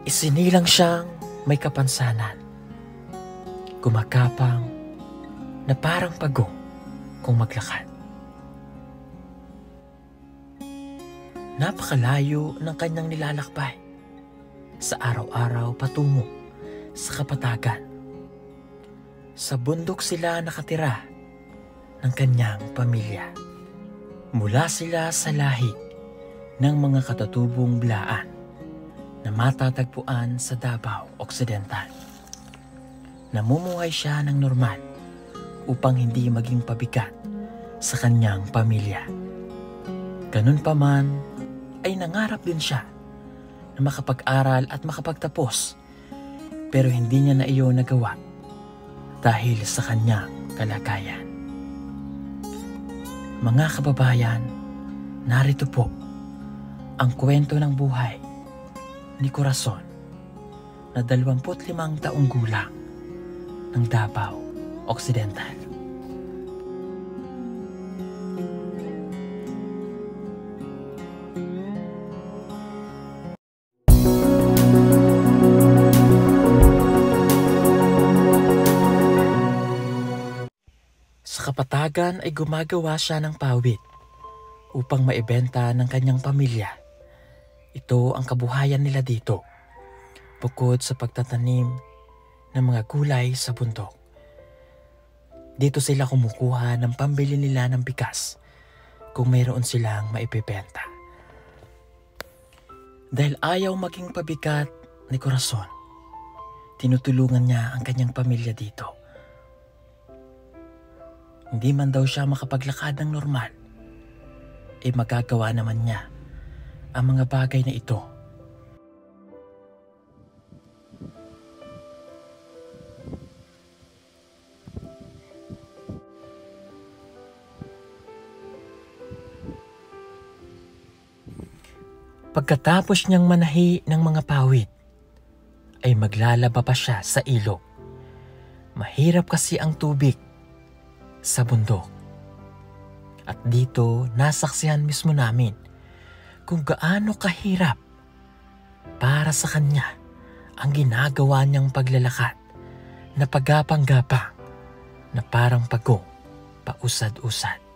Isinilang siyang may kapansanan, kumakapang na parang pagong kung maglakad. Napakalayo ng kanyang nilalakbay sa araw-araw patungo sa kapatagan. Sa bundok sila nakatira ng kanyang pamilya. Mula sila sa lahi ng mga katatubong blaan na matatagpuan sa Davao Occidental. Namumuhay siya ng normal upang hindi maging pabigat sa kanyang pamilya. Ganun pa man ay nangarap din siya na makapag-aral at makapagtapos, pero hindi niya na iyon nagawa dahil sa kanyang kalagayan. Mga kababayan, narito po ang kwento ng buhay ni Corazon na 25 taong gulang ng Davao Occidental. Sa kapatagan ay gumagawa siya ng pawid upang maibenta ng kanyang pamilya. Ito ang kabuhayan nila dito, bukod sa pagtatanim ng mga gulay sa bundok. Dito sila kumukuha ng pambili nila ng bigas kung mayroon silang maibebenta. Dahil ayaw maging pabigat ni Corazon, tinutulungan niya ang kanyang pamilya dito. Hindi man daw siya makapaglakad ng normal, magagawa naman niya ang mga bagay na ito. Pagkatapos niyang manahi ng mga pawid, ay maglalaba pa siya sa ilog. Mahirap kasi ang tubig sa bundok. At dito nasaksihan mismo namin kung gaano kahirap para sa kanya ang ginagawa niyang paglalakad na pagapang-gapang na parang pagong pausad-usad.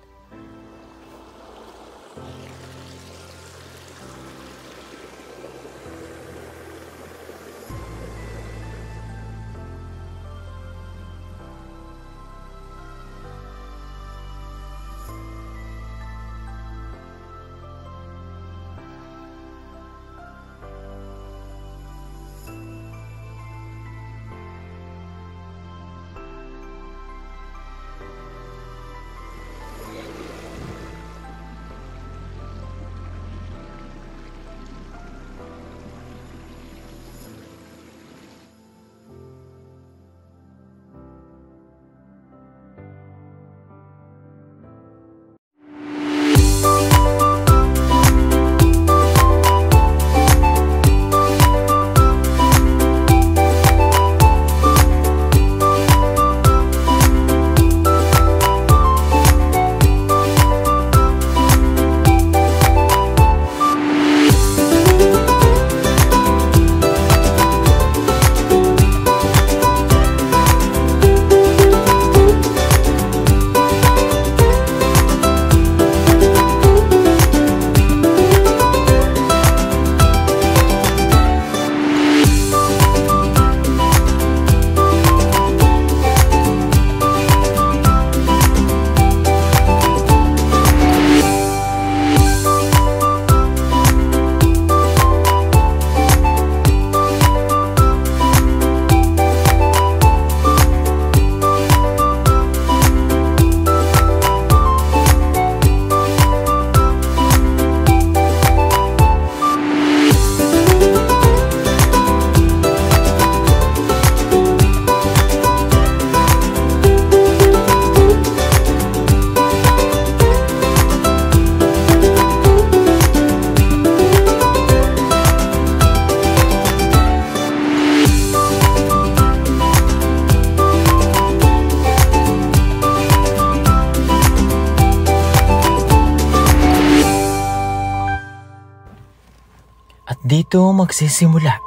Dito magsisimula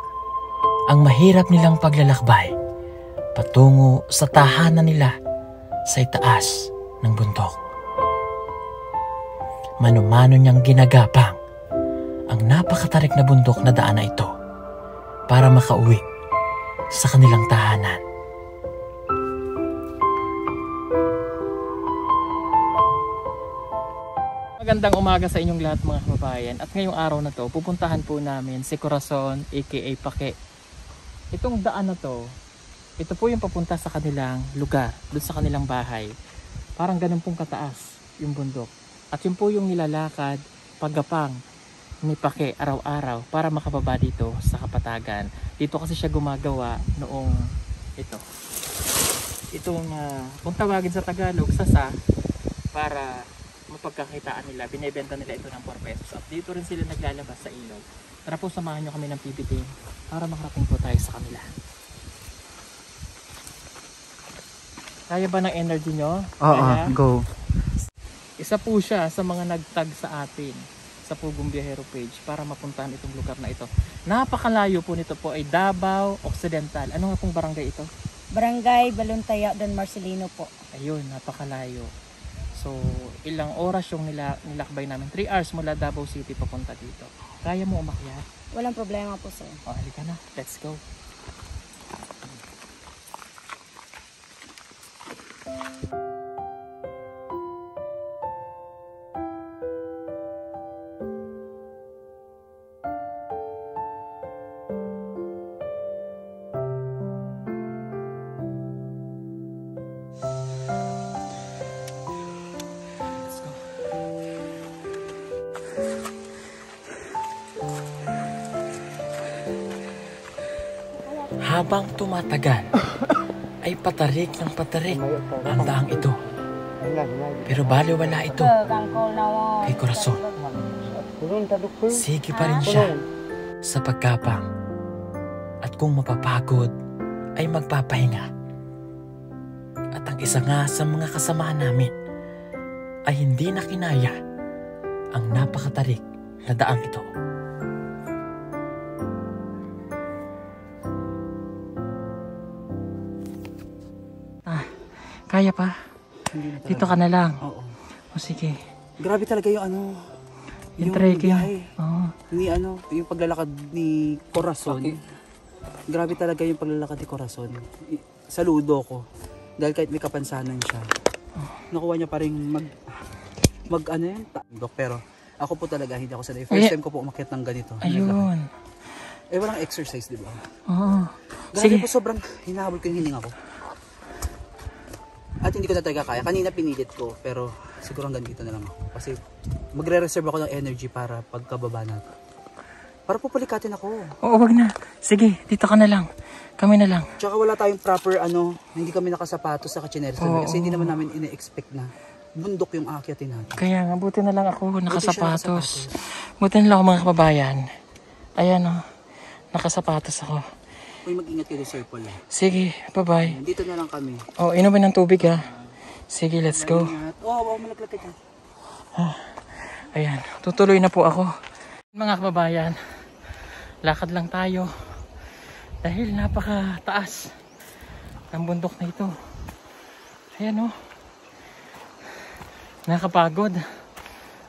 ang mahirap nilang paglalakbay patungo sa tahanan nila sa itaas ng bundok. Mano-mano niyang ginagapang ang napakatarik na bundok na daan na ito para makauwi sa kanilang tahanan. Magandang umaga sa inyong lahat mga kababayan, at ngayong araw na to pupuntahan po namin si Corazon aka Pake. Itong daan na to, ito po yung papunta sa kanilang lugar, doon sa kanilang bahay. Parang ganun pong kataas yung bundok, at yun po yung nilalakad paggapang ni Pake araw-araw para makababa dito sa Kapatagan. Dito kasi siya gumagawa noong itong kung tawagin sa Tagalog, sasa, para mapagkakitaan nila. Binebenta nila ito ng 4 pesos, at dito rin sila naglalabas sa ilog. Tara po, samahan nyo kami ng PBT para makarating po tayo sa kanila. Kaya ba ng energy nyo? Oo, go. Isa po siya sa mga nagtag sa atin sa Pugong Biyahero page para mapuntahan itong lugar na ito. Napakalayo po nito po ay Davao Occidental. Ano nga pong barangay ito? Barangay Baluntaya, Don Marcelino po. Ayun, napakalayo. So, ilang oras yung nilakbay namin? 3 hours mula Davao City papunta dito. Kaya mo umakyat? Walang problema po, sir. O, halika na. Let's go. Habang tumatagal, ay patarik ng patarik ang daang ito. Pero baliwala ito kay Corazon. Sige pa rin siya sa pagkapang. At kung mapapagod, ay magpapahinga. At ang isa nga sa mga kasama namin ay hindi na kinaya ang napakatarik na daang ito. Kaya pa? Dito ka na lang. Oo. O sige. Grabe talaga yung Yung trekking. biyahe. Oo. Yung paglalakad ni Corazon. Okay. Grabe talaga yung paglalakad ni Corazon. Saludo ko. Dahil kahit may kapansanan siya, nakuha niya pa rin tandok. Pero ako po talaga, hindi ako sanay. First time ko po umakyat ng ganito. Ayun. Walang exercise, di ba? Oo. Grabe Sige. po, sobrang hinahabol ko yung hininga ko. At hindi ko na talaga kaya. Kanina pinilit ko, pero siguro hanggang dito na lang ako. Kasi magre-reserve ako ng energy para pagkababa natin. Para pupulikatin ako. Oo, wag na. Sige, dito ka na lang. Kami na lang. Tsaka wala tayong proper hindi kami nakasapatos sa kachineres. Kasi hindi naman namin ine-expect na bundok yung aakyatin natin. Kaya nga, buti na lang ako nakasapatos. Buti na lang ako mga kababayan. Ayan o, nakasapatos ako. Uy, mag-ingat kayo, Sir Paul. Sige, bye-bye. Dito na lang kami. Oh, inumin ng tubig ha. Sige, let's go. Oo, malaglag ka dyan. Ayan, tutuloy na po ako. Mga kababayan, lakad lang tayo. Dahil napakataas ang bundok na ito. Ayan o. Nakapagod.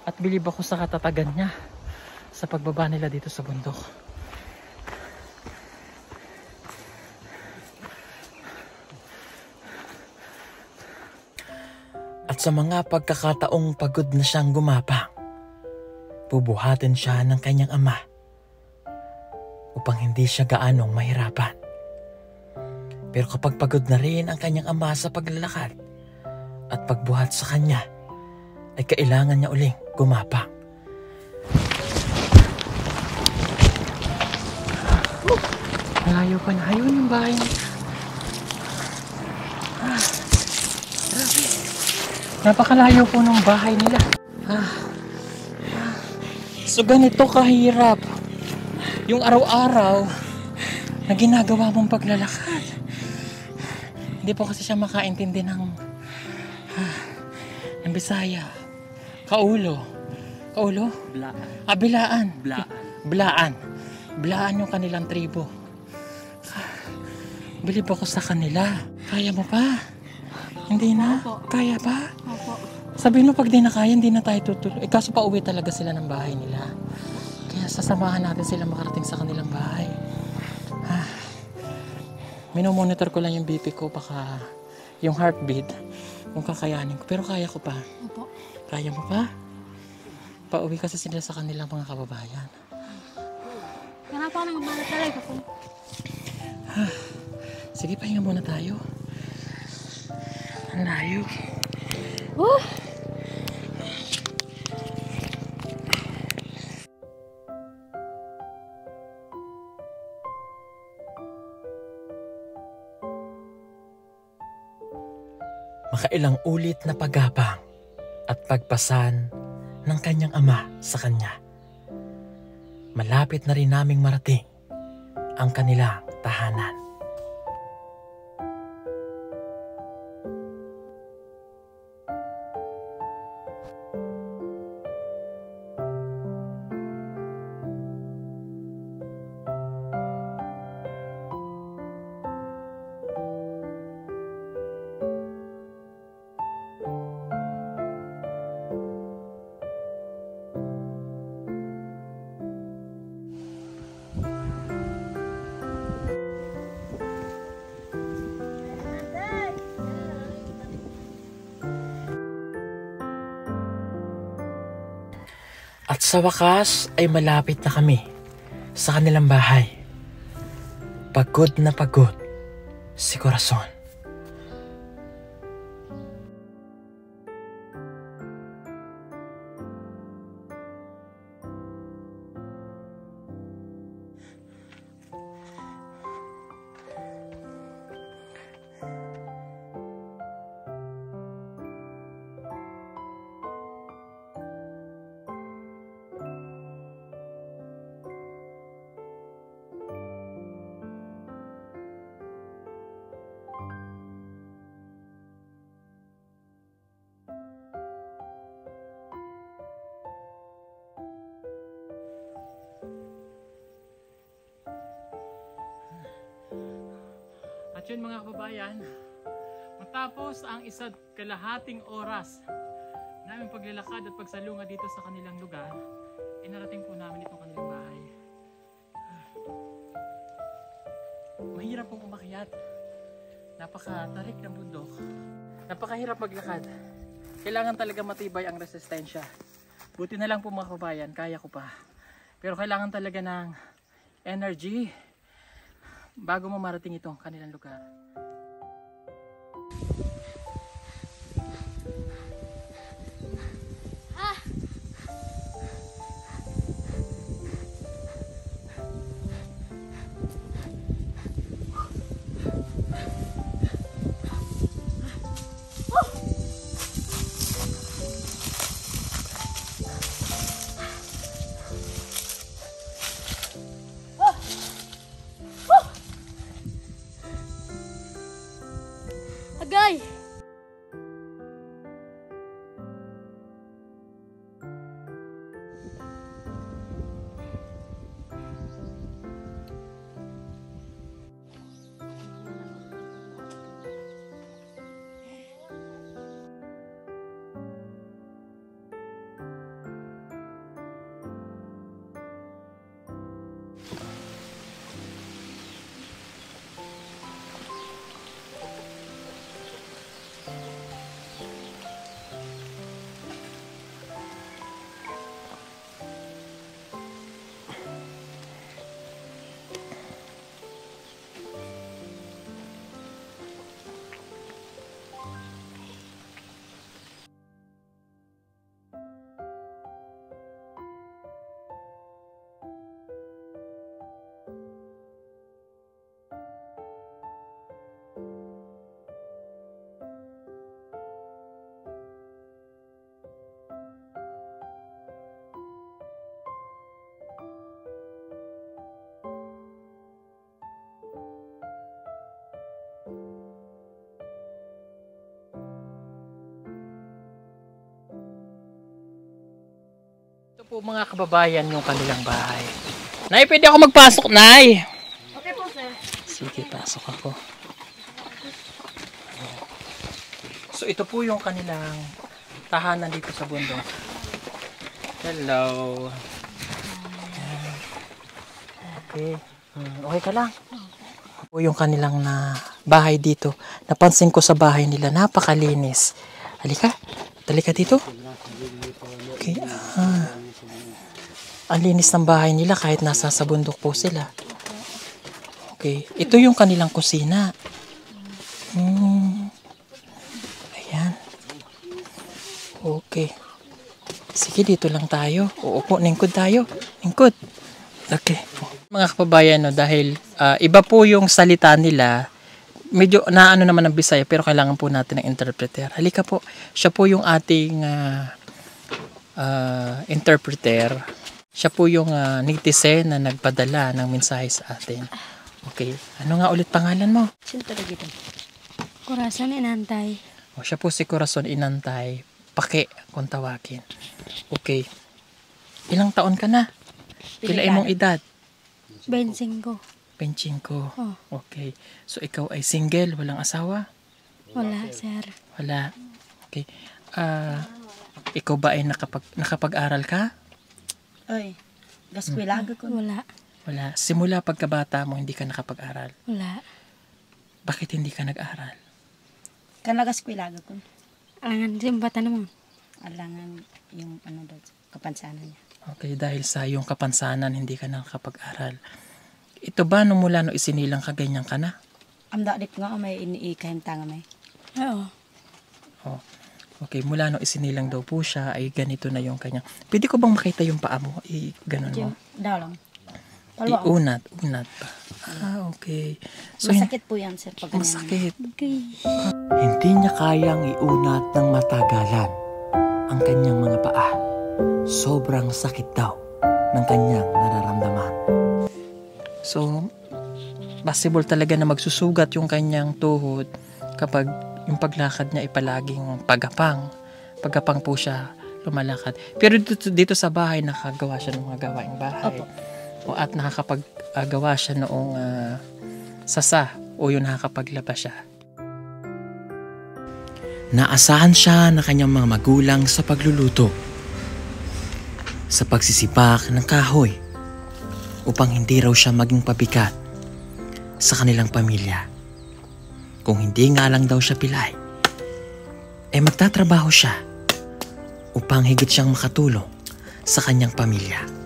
At bilib ako sa katatagan niya sa pagbaba nila dito sa bundok. At sa mga pagkakataong pagod na siyang gumapang, bubuhatin siya ng kanyang ama upang hindi siya gaanong mahirapan. Pero kapag pagod na rin ang kanyang ama sa paglalakad at pagbuhat sa kanya, ay kailangan niya uling gumapang. Malayo pa na. Ayun yung bahay niya. Napakalayo po ng bahay nila. So ganito kahirap yung araw-araw na ginagawa mong paglalakad. Hindi po kasi siya makaintindi ng Bisaya. Kaulo. Kaulo? Blaan. Bilaan. Blaan. Blaan. Blaan yung kanilang tribo. Bilib ako sa kanila. Kaya mo pa? Hindi na? Kaya pa? Opo. Sabihin mo pag di na kaya, hindi na tayo tutuloy. Eh, kaso pauwi talaga sila ng bahay nila. Kaya sasamahan natin sila makarating sa kanilang bahay. Minomonitor ko lang yung BP ko, baka yung heartbeat, kung kakayanin ko. Pero kaya ko pa. Opo. Kaya mo pa? Pauwi kasi sila sa kanilang mga kababayan. Kaya pa nang mga talaga po. Sige, pahinga muna tayo. Ang layo. Makailang ulit na paggapang at pagpasan ng kanyang ama sa kanya. Malapit na rin naming marating ang kanilang tahanan. At sa wakas ay malapit na kami sa kanilang bahay. Pagod na pagod si Corazon. At yun mga kababayan, matapos ang isa't kalahating oras namin paglalakad at pagsalunga dito sa kanilang lugar, narating po namin itong kanilang bahay. Mahirap pong umakyat. Napakatarik ng bundok. Napakahirap maglakad. Kailangan talaga matibay ang resistensya. Buti na lang po mga kababayan, kaya ko pa. Pero kailangan talaga ng energy bago mo marating itong kanilang lugar. Agay! Ito po mga kababayan yung kanilang bahay. Nay, pwede ako magpasok, Nay? Okay po, sir. Sige, pasok ako. So ito po yung kanilang tahanan dito sa bundok. Hello. Okay. Okay ka lang? Ito po yung kanilang bahay dito. Napansin ko sa bahay nila, napakalinis. Halika. Halika dito. Okay. Ang linis ng bahay nila kahit nasa sa bundok po sila. Okay. Ito yung kanilang kusina. Ayan. Okay. Sige, dito lang tayo. Uupo, lingkod tayo. Lingkod. Okay. Mga kababayan, no, dahil iba po yung salita nila, medyo naano naman ng Bisaya, pero kailangan po natin ng interpreter. Halika po. Siya po yung ating interpreter. Siya po yung netizen na nagpadala ng mensahe sa atin. Okay. Ano nga ulit pangalan mo? Sino talaga ito? Corazon Inantay. O, siya po si Corazon Inantay. Pake kung tawagin. Okay. Ilang taon ka na? Pila imong edad? 25. 25. Oh. Okay. So, ikaw ay single, walang asawa? Wala, sir. Wala. Okay. Ikaw ba ay nakapag-aral ka? Ay, gaskwilaga ko. Wala. Wala. Simula pagkabata mo, hindi ka nakapag-aral. Wala. Bakit hindi ka nag-aral? Kan gaskwilaga ko. Alangan, simbatan naman. Alangan yung kapansanan niya. Okay, dahil sa iyong kapansanan, hindi ka nakapag-aral. Ito ba, nung mula no isinilang ka, ganyan ka na? Amda dik nga, may iniikahim tanga may. Oo. Oh. Okay, mula no isinilang daw po siya, ay ganito na yung kanyang. Pwede ko bang makita yung paa mo? Ganun mo. Dalang. Unat pa. Okay. So, masakit po yan, sir, pag ganyan. Masakit. Okay. Hindi niya kayang iunat ng matagalan ang kanyang mga paa. Sobrang sakit daw ng kanyang nararamdaman. So, possible talaga na magsusugat yung kanyang tuhod kapag yung paglakad niya ay palaging pagapang. Pagapang po siya lumalakad. Pero dito sa bahay, nakagawa siya ng mga gawaing bahay. Opo. At nakakapaggawa siya noong sasa o yung nakakapaglaba siya. Naasahan siya ng kanyang mga magulang sa pagluluto, sa pagsisipak ng kahoy, upang hindi raw siya maging pabigat sa kanilang pamilya. Kung hindi nga lang daw siya pilay, magtatrabaho siya upang higit siyang makatulong sa kanyang pamilya.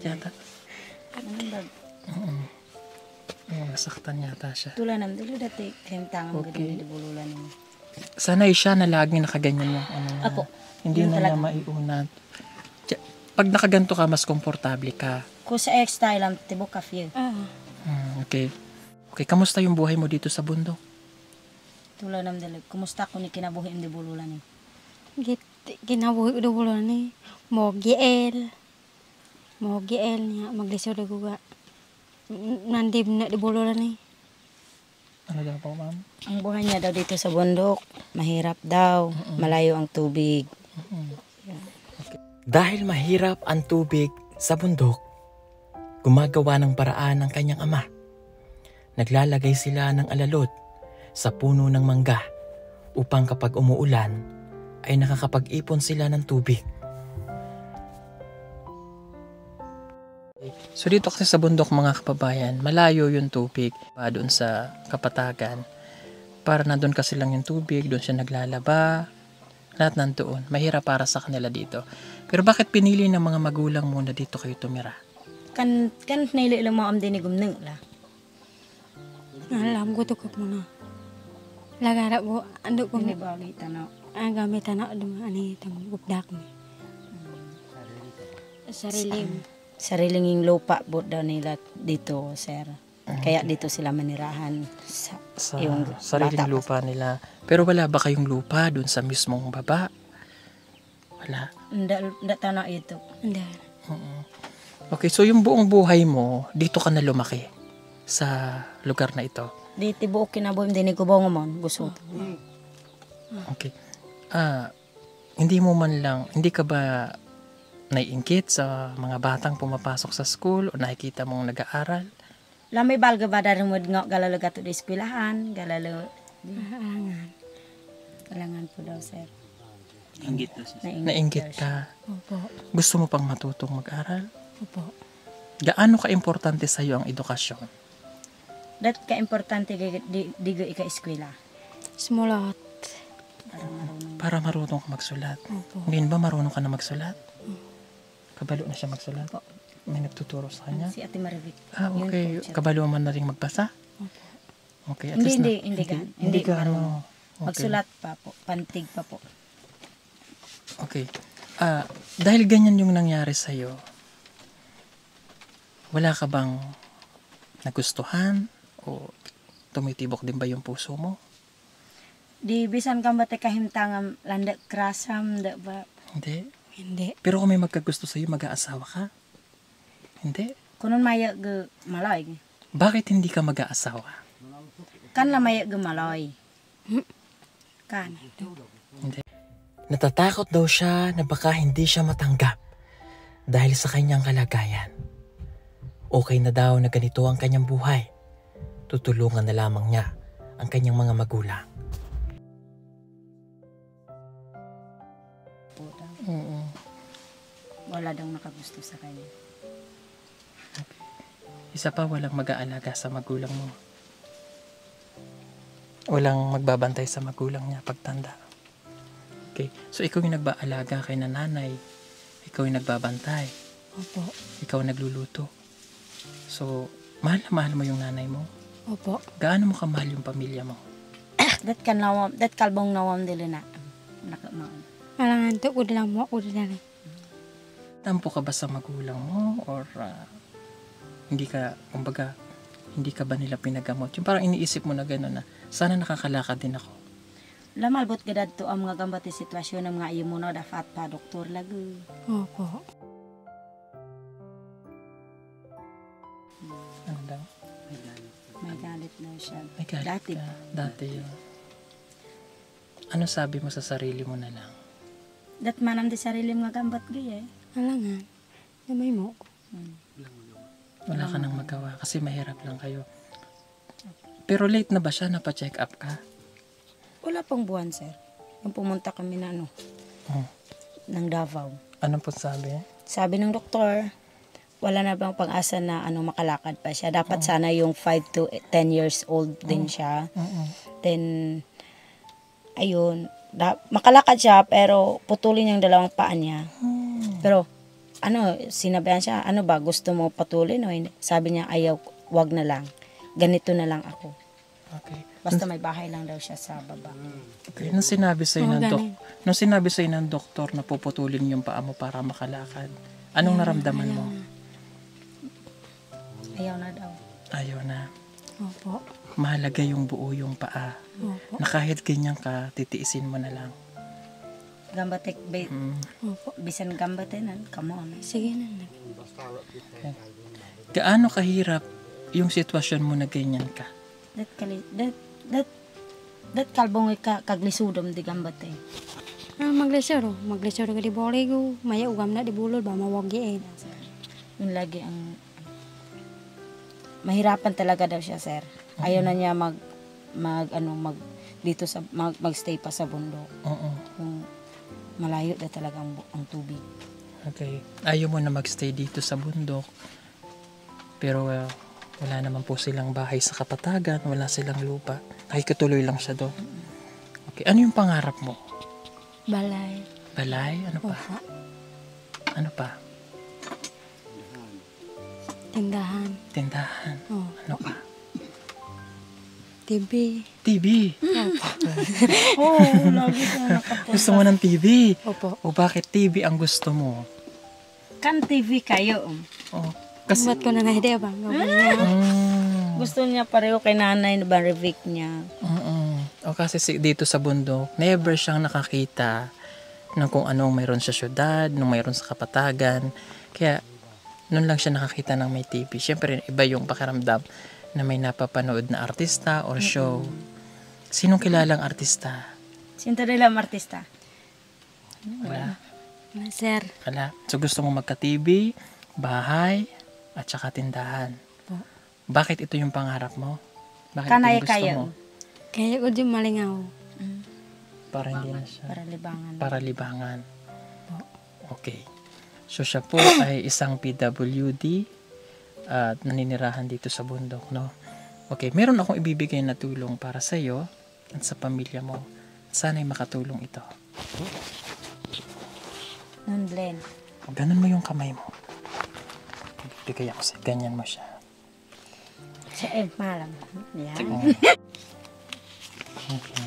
Yata. Nasaktan yata siya. Tula nam dili dati kahim tangan Okay. gadi di bululan ni. Sanay siya na laging nakaganyan yung ano niya. Apo. Hindi Yun na niya talaga. maiunat. Pag nakaganto ka, mas komportable ka. Ko sa style am tibok ka few. Okay. Okay, kamusta yung buhay mo dito sa bundok? Tula nam dili. Kumusta ko ni kinabuhi im di bululan ni. Kinabuhi udah bulan ni mau GL niya maglisod ako ga nandim na di bulan ni. Ano daw po, ma'am? Ang buhay niya daw dito sa bundok, mahirap daw, malayo ang tubig. Dahil mahirap ang tubig sa bundok, gumagawa ng paraan ng kanyang ama. Naglalagay sila ng alalot sa puno ng mangga upang kapag umuulan ay nakakapag-ipon sila ng tubig. So dito kasi sa bundok, mga kababayan, malayo yung tubig doon sa kapatagan. Para nandun kasi lang yung tubig, doon siya naglalaba, lahat nandoon. Mahirap para sa kanila dito. Pero bakit pinili ng mga magulang mo na dito kayo tumira? Kan naili lang mo am dinig umneng la. Alam ko to kok muna. Lagara ko ando ko Ini bali tanaw. gamit na dum ani tang gubdak ni. Sarilim. sariling lupa po daw nila dito, sir. Kaya dito sila manirahan Sa yung sariling bata pa. lupa nila. Pero wala ba kayong lupa doon sa mismong baba? Wala. Hindi tanaw ito. Hindi. Okay, so yung buong buhay mo, dito ka na lumaki sa lugar na ito. Dito buok kinabuhi, hindi ko bongomon, busot. Okay. Hindi mo man lang, hindi ka ba naiingkit sa mga batang pumapasok sa school o nakikita mong nag-aaral? Lamay balga ba dari mo nga galalo gato di eskwelahan, galalo. Alangan. Kalangan po daw, sir. Inggit na siya. Nainggit ka? Opo. Gusto mo pang matutong mag-aral? Opo. Gaano ka-importante sa iyo ang edukasyon? Dat ka importante di go ika eskwela. Sumulat. Para marunong ka magsulat. Opo. Ngayon ba marunong ka na magsulat? Kabalo na siya magsulat? May nagtuturo sa kanya? Si Ate Marivic. Okay. Yun po siya. Kabalo man na rin magbasa? Okay. At least Hindi ka marunong. Okay. Magsulat pa po, pantig pa po. Okay. Dahil ganyan yung nangyari sa'yo, wala ka bang nagustuhan o tumitibok din ba yung puso mo? Di bisan ka ba te kahimtangam landak krasam da ba? Hindi. Hindi. Pero kung may magkagusto sa'yo, mag-aasawa ka? Hindi. Kunon maya ge maloy. Bakit hindi ka mag-aasawa? Kan la maya ge maloy. Kan. Hindi. Natatakot daw siya na baka hindi siya matanggap dahil sa kanyang kalagayan. Okay na daw na ganito ang kanyang buhay. Tutulungan na lamang niya ang kanyang mga magulang. Wala daw nakagusto sa kanya. Isa pa, walang mag-aalaga sa magulang mo. Walang magbabantay sa magulang niya pagtanda. Okay. So, ikaw yung nagbaalaga kay nanay. Ikaw yung nagbabantay. Opo. Ikaw nagluluto. So, mahal na mahal mo yung nanay mo. Opo. Gaano mo kamahal yung pamilya mo? Dat kalbong nawam dili na. Nakamaon. Alangan to, kuda lang mo, kuda lang. Tampo ka ba sa magulang mo? Or hindi ka, kumbaga, hindi ka ba nila pinagamot? Yung parang iniisip mo na gano'n na, sana nakakalakad din ako. Lamalbot gadad to ang mga gambati sitwasyon ng mga iyo mo na dapat pa doktor lagu. Opo. Ano daw? May galit na siya. May galit Dati ka. pa. Dati yun. Ano sabi mo sa sarili mo na lang? Dat manam di sarili mga gambat gaya. Alangan. Damay mo. Wala ka nang magawa kasi mahirap lang kayo. Pero late na ba siya? Napa-check up ka? Wala pang buwan, sir. Yung pumunta kami na ng Davao. Anong po sabi? Sabi ng doktor, wala na bang pag-asa na makalakad pa siya. Dapat sana yung 5 to 10 years old din siya. Then, ayun, makalakad siya pero putulin yung dalawang paa niya. Pero, sinabihan siya, ba, gusto mo patulin o hindi? Sabi niya, ayaw, wag na lang. Ganito na lang ako. Okay. Basta may bahay lang daw siya sa baba. Okay. Nung sinabi sa'yo ng galing. nung sinabi sa'yo ng doktor na puputulin yung paa mo para makalakad, anong naramdaman mo? Ayaw na daw. Ayaw na. Opo. Mahalaga yung buo yung paa. Opo. Na kahit ganyan ka, titiisin mo na lang. Gambatek, Opo. bisan gambatenan, come on. Sige na. Gaano kahirap yung sitwasyon mo na ganyan ka? Dat kalbong ka kaglisudom di gambate. Maglisoro. Maglisoro ka di boleh ko. Maya ugam na di bulol ba mawagi eh. Yun lagi ang mahirapan talaga daw siya, sir. Ayaw na niya magstay pa sa bundok. Oo. Kung malayo na talaga ang tubig. Okay. Ayaw mo na magstay dito sa bundok. Pero wala naman po silang bahay sa kapatagan, wala silang lupa. Nakikituloy lang siya doon. Okay. Ano yung pangarap mo? Balay. Balay? Ano pa? Opo. Ano pa? Tindahan. Tindahan. Oh. Ano pa? TV. TV. Oo, lagi ka nakapunta. Gusto mo ng TV? Opo. O bakit TV ang gusto mo? Kan TV kayo. Oh, kasi, Ba't ko na nahiday ba? Ngabang niya. Gusto niya pareho kay nanay na Barivik niya. O kasi dito sa bundok, never siyang nakakita ng kung anong mayroon sa syudad, nung mayroon sa kapatagan. Kaya, noon lang siya nakakita ng may TV. Siyempre, iba yung pakiramdam na may napapanood na artista or show. Sinong kilalang artista? Sinta nila ang artista. Wala. Sir, Wala. So gusto mo magka-TV, bahay, at saka tindahan. Bakit ito yung pangarap mo? Bakit ito Kanay yung gusto kayo. mo? kaya ko dyan malingaw. Para hindi na siya. Para libangan. Para libangan. Okay. So siya po ay isang PWD at naninirahan dito sa bundok, no? Okay, meron akong ibibigay na tulong para sa iyo at sa pamilya mo. Sana'y makatulong ito. Nunlen. Ganun mo yung kamay mo. Ibigay ako sa'yo. Ganyan mo siya. Siya malam. Yan. Okay.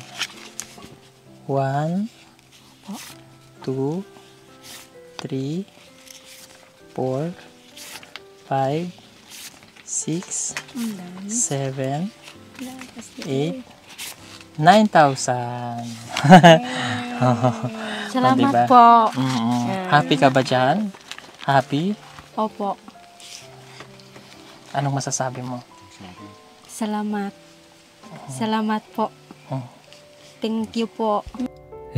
1, 2, 3, 4, 5, 6, 7, 8, 9,000. Salamat diba? po. Happy ka ba dyan? Happy? Opo. Anong masasabi mo? Salamat. Salamat po. Thank you po.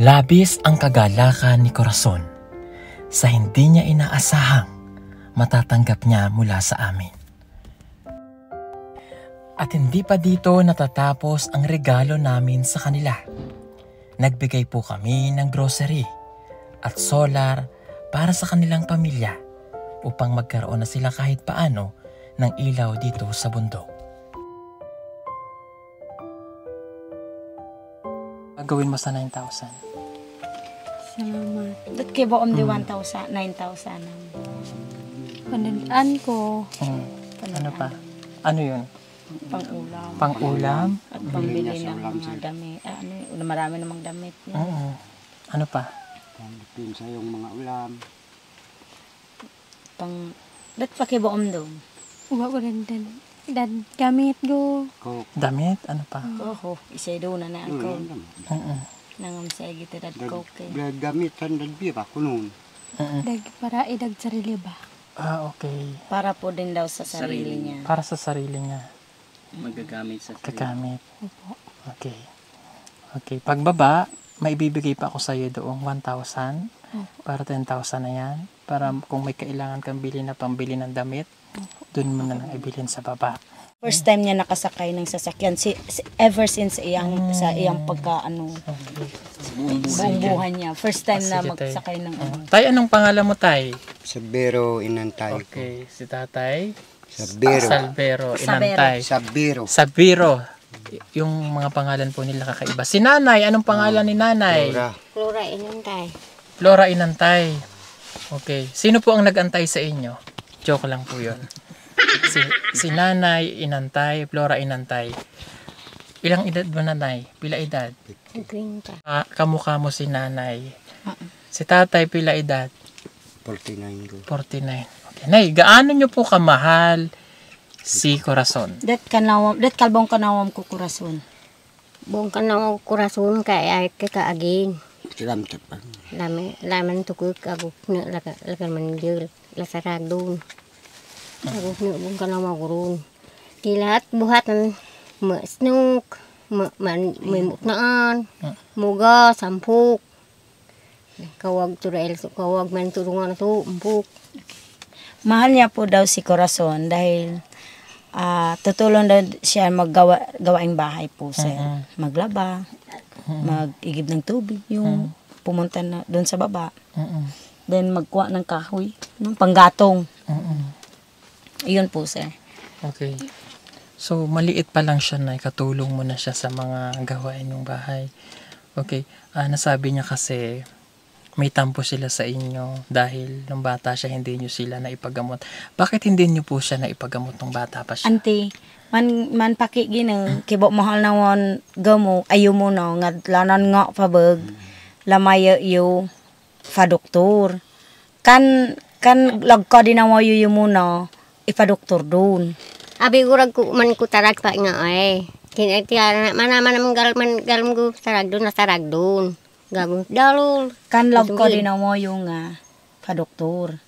Labis ang kagalakan ni Corazon sa hindi niya inaasahang matatanggap niya mula sa amin. At hindi pa dito natatapos ang regalo namin sa kanila. Nagbigay po kami ng grocery at solar para sa kanilang pamilya upang magkaroon na sila kahit paano ng ilaw dito sa bundok. Gawin mo sa 9,000. Salamat. Dut kay ba di 1,000, 9,000. Panandaan ko. Ano pa? Ano yun? Pang-ulam. Pang-ulam? At pambili ng mga damit. Marami namang damit. Oo. Ano pa? Pinsa yung mga ulam. Dut pa kay ba doon? Uwa ko rin din. Dan gamit ko. Damit? Ano pa? Oo, isay doon na ako. Oo. Nangam sa igit at coke. Gamitan ng bira ko noon. Dag para idag sarili ba? Ah, okay. Para po din daw sa sarili niya. Para sa sarili niya. Magagamit sa Kagamit. Opo. Okay. Okay. Pagbaba, may ibibigay pa ako sa iyo doong 1,000. Para 10,000 na yan. Para kung may kailangan kang bili na pambili ng damit, doon mo na lang ibilin sa baba. First time niya nakasakay ng sasakyan ever since sa iyang pagkaano buong buhay niya. First time na Sige, tay. magsakay ng Tay, anong pangalan mo, Tay? Sabero inantay ko. Okay. Si Tatay? Sabero. Salvero. Inantay. Sabero. Sabiro. Yung mga pangalan po nila kakaiba. Si Nanay, anong pangalan ni Nanay? Flora. Flora inantay. Flora Inantay. Okay. Sino po ang nag-antay sa inyo? Joke lang po yun. Si Nanay Inantay, Flora Inantay. Ilang edad mo, Nanay? Pila edad? Kamukha mo si Nanay. Si Tatay, pila edad? 49 ko. 49. Okay. Nay, gaano nyo po kamahal si Corazon? dat kalbong kanawam ko kurason. Buong ka na kurasun kaya ay kakaagin. Siram tapan. Laman tukuk aguk na lakan manjul lasaragdun. Aguk na buong ka na magurun. Kilat buhatan masnuk may muknaan muga sampuk. Kawag turael kawag man turungan to umpuk. Mahal niya po daw si Corazon dahil tutulong daw siya gawaing bahay po sir. Maglaba, mag-igib ng tubig, yung pumunta na doon sa baba. Then magkuha ng kahoy, ng panggatong. Iyon po sir. Okay. So, maliit pa lang siya na katulong mo na siya sa mga gawain ng bahay. Okay. Nasabi niya kasi may tampo sila sa inyo dahil nung bata siya hindi niyo sila naipagamot. Bakit hindi niyo po siya naipagamot nung bata pa siya? Ante, man paki ginang kibok mahal na won gamo ayo mo no nga lanan nga pabag lamaya yo fa doktor kan Kan lagka din ang wayo yung muna, ipadoktor doon. Abi gurag ko man ko tarag pa nga ay. Kinatiya mana man galam ko tarag doon na tarag doon. Gago dalol. Kan lagka din ang wayo nga, padoktor.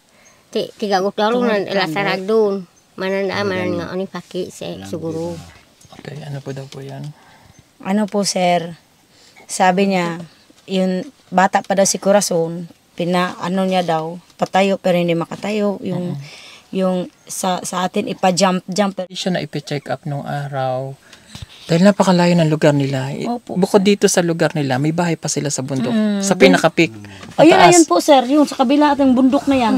Tiga ko dalol na ila tarag doon. Manan nga ani paki siguro. Okay, ano po daw po yan? Ano po sir, sabi niya, yung bata pa daw si Corazon, ano niya daw, patayo pero hindi makatayo. Yung sa atin ipa-jump. Hindi siya na ipi-check up nung araw. Dahil napakalayo ng lugar nila. Opo, Bukod dito sa lugar nila, may bahay pa sila sa bundok. Sa pinaka-peak. Ayun po sir, yung sa kabila ating bundok na yan.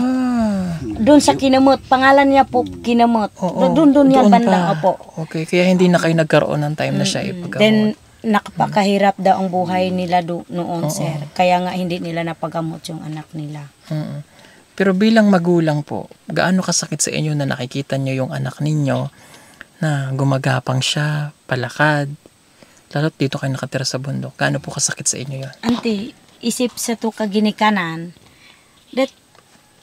Doon sa Kinamot, pangalan niya po Kinamot. Doon yan banda, opo. Okay, kaya hindi na kayo nagkaroon ng time na siya ipagamot. Then, nakapakahirap daw ang buhay nila noon, sir. Kaya nga hindi nila napagamot yung anak nila. Pero bilang magulang po, gaano kasakit sa inyo na nakikita nyo yung anak ninyo na gumagapang siya, palakad, lalo't dito kayo nakatira sa bundok? Gaano po kasakit sa inyo yun? Ante, isip sa to kaginikanan,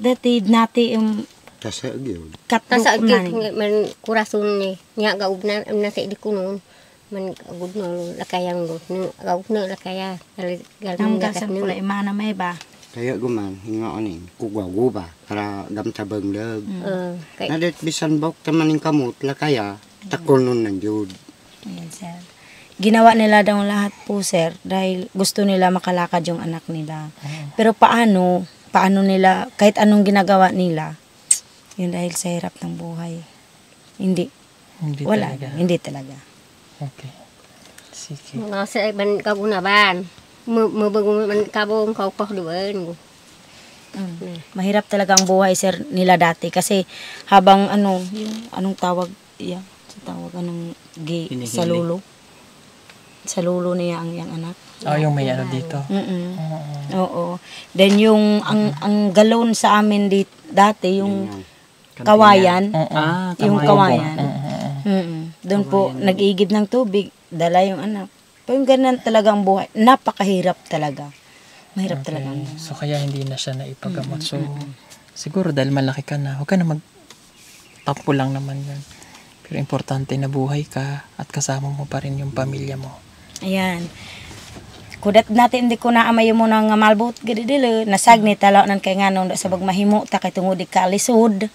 dati nati yung Tasag yun. Tasa katruk na man kurason ni. Nya gaub na sa di kuno. Man agud no lakayang go. Gaub na lakaya. ang gasang pula imana may ba? Kaya guman, hinga aning, kugwa-guba, para gamta banglag. Kay Nadet bisan bok tamaning kamot, la kaya, takol nun ng jud. Ayan, sir. Ginawa nila daw lahat po, sir, dahil gusto nila makalakad yung anak nila. Pero paano nila, kahit anong ginagawa nila, yun dahil sa hirap ng buhay. Hindi wala, talaga. hindi talaga. Okay. Sige. mga sa ban kagunaban. Mabago man kabong kaukoh duan. Mahirap talaga ang buhay, sir, nila dati. Kasi habang anong tawag, anong salulo. Salulo niya ang anak. Yung may ano dito. Oo. Then yung ang galon sa amin dati yung kawayan. Yung kawayan. Doon po nag-iigib ng tubig, dala yung anak. Pero ganun talaga ang buhay. Napakahirap talaga. Mahirap talaga. So kaya hindi na siya naipagamot. So siguro dahil malaki ka na, huwag ka na magtapo lang naman yun. Pero importante na buhay ka at kasama mo pa rin yung pamilya mo. Ayan. Kudat natin hindi ko naamay mo nga malbot gididilo. Nasagni talaw nan kay nganong sa bagmahimo ta kay tungod ka alisod.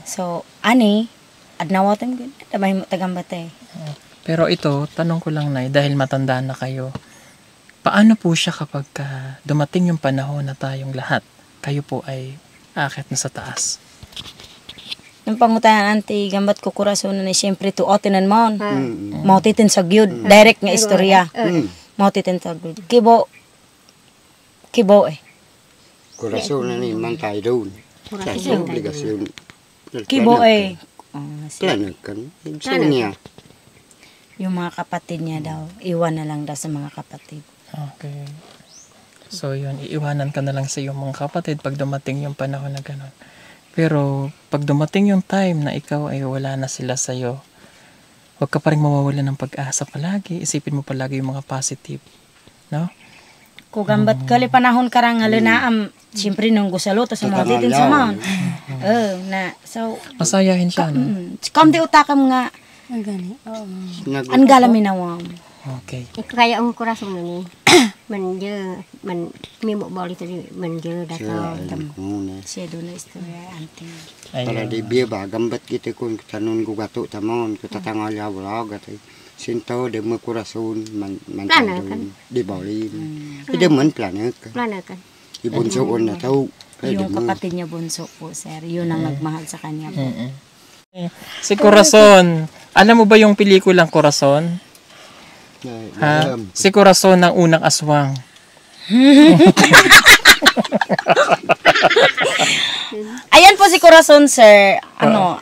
So ani adnawaten gid ta mahimo tagambatay. Pero ito, tanong ko lang Nay, dahil matanda na kayo, paano po siya kapag dumating yung panahon na tayong lahat, kayo po ay aakit na sa taas? Yung pangutahan anti gambat ko kurason na siyempre tuotinan mo. Mautitin sa gyud, direct nga istorya. Mautitin sa gyud. Kibo Corazon na ni man tayo doon. Sa obligasyon. Kibo Planag kan. So niya. Yung mga kapatid niya daw, iwan na lang daw sa mga kapatid. Okay. So yun, iiwanan ka na lang sa iyong mga kapatid pag dumating yung panahon na gano'n. Pero pag dumating yung time na ikaw ay wala na sila sa'yo, huwag ka pa rin mawawala ng pag-asa palagi. Isipin mo palagi yung mga positive. No? Kugambat kali panahon karang lunaam, siyempre nung gusalo to sa mga titin sa mga. So, Masayahin siya, no? kamti utakam nga, Ang gani. ang galaminawam. Okay. Ito kaya ang kurason ni. Man mimo bali tadi manje dato. Siya doon na istorya, auntie. Para di biya ba, gambat kita kung tanong ko gato tamon, kita tangal ya vlog gatay. Sinto de mo kurason man tayo doon. Di bali. Ide man planet ka. Plana kan. Ibunsoon na tao. Yung kapatid niya bunso po, sir. Yun ang nagmahal sa kanya po. Si Corazon, alam mo ba yung pelikulang Corazon? Si Corazon ng unang aswang. Ayan po si Corazon, sir.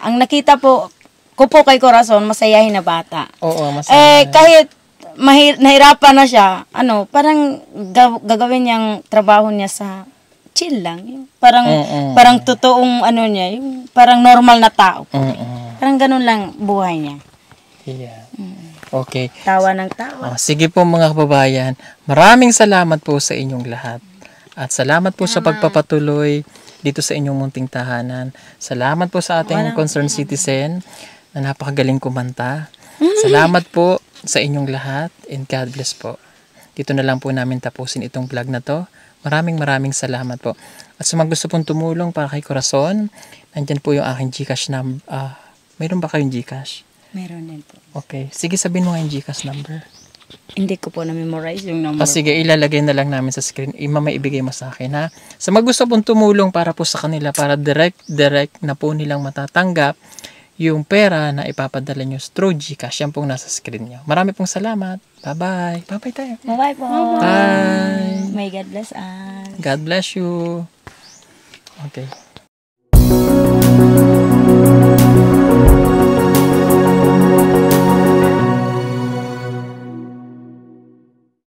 Ang nakita po, ko po kay Corazon, masayahin na bata. Oo, masaya. Kahit nahirapan na siya, parang gagawin niyang trabaho niya sa chill lang. Yung parang totoong niya, yung parang normal na tao. Parang ganun lang buhay niya. Yeah. Okay. Tawa ng tawa. Sige po mga kababayan, maraming salamat po sa inyong lahat. At salamat po sa pagpapatuloy dito sa inyong munting tahanan. Salamat po sa ating concerned citizen na napakagaling kumanta. Salamat po sa inyong lahat and God bless po. Dito na lang po namin tapusin itong vlog na to. Maraming salamat po. At sa mga gusto pong tumulong para kay Corazon, nandyan po yung aking GCash number. Mayroon ba kayong GCash? Meron din po. Okay. Sige, sabihin mo nga yung GCash number. Hindi ko po na-memorize yung number. Sige, ilalagay na lang namin sa screen. Maibigay mo sa akin, ha? Sa mga gusto pong tumulong para po sa kanila, para direct na po nilang matatanggap yung pera na ipapadala nyo through GCash. Yan pong nasa screen nyo. Marami pong salamat. Bye-bye. Bye-bye tayo. Bye-bye po. Bye. May God bless us. God bless you. Okay.